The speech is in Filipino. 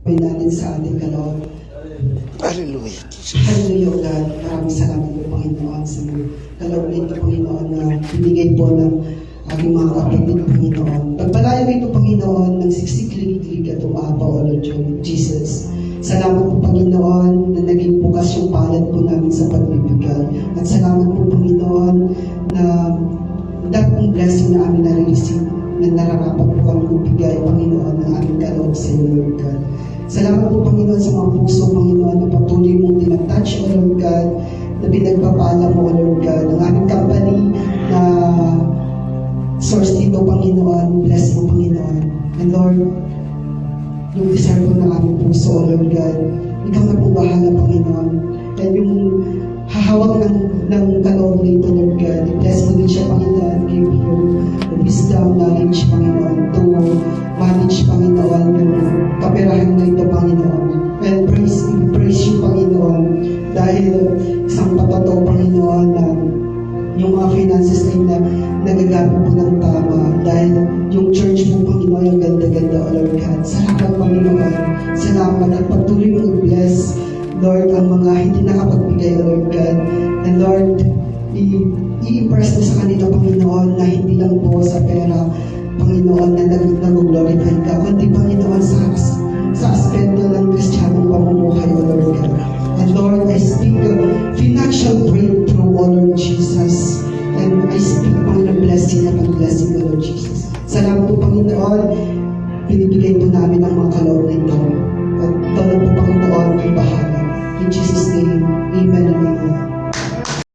natin sa ating kaloob. Hallelujah. Hallelujah, O God. Maraming salamat po, Panginoon, sa kaloob nito, Panginoon, na binigay po ng aking mga kapatid, Panginoon. Pagpalayo ito, Panginoon, ng siksik-lig-lig at umapaw, O Lord Jesus. Salamat po, Panginoon, na naging bukas yung palad po namin sa pagbibigay. At salamat po, Panginoon, na dahil pong blessing na amin na-receive, na nararapat po kami magbigay, Panginoon, ng aming kaloob sa iyo, Lord God. Salamat po, Panginoon, sa mga puso, Panginoon, na patuloy mong tinatouch, O Lord God, na pinagpapala mo, O Lord God, ang aming company na source dito, Panginoon, bless mo, Panginoon. And Lord, yung desire ko ng aming puso, O Lord God, ikaw na po bahala, Panginoon. And yung hahawak ng kaloob nito, Lord God, i-bless mo din siya, Panginoon, give you the wisdom, knowledge, Panginoon, to manage, Panginoon, yung kaperahan na ito, Panginoon. And praise you, Panginoon, dahil isang patotoo, Panginoon, na yung mga finances ay nagagamit po ng tama dahil yung church po, Panginoon, yung ganda-ganda, O Lord God. Salamat, Panginoon. Salamat at patuloy mo i-bless, Lord, ang mga hindi nakapagbigay, O Lord God. And Lord, i-impress mo sa kanila, Panginoon, na hindi lang po sa pera, Panginoon, na nag-glorify ka, kundi, Panginoon, sa aspeto ng Kristiyanong pamumuhay, O Lord God. And Lord, I speak financial breakthrough, O Lord Jesus. And I speak, Panginoon, blessing at blessing, O Lord Jesus. Salamat po, Panginoon, binibigay po namin ang mga kaloob na ito. At talagang po, Panginoon, ay bahala. In Jesus' name, Amen and Amen.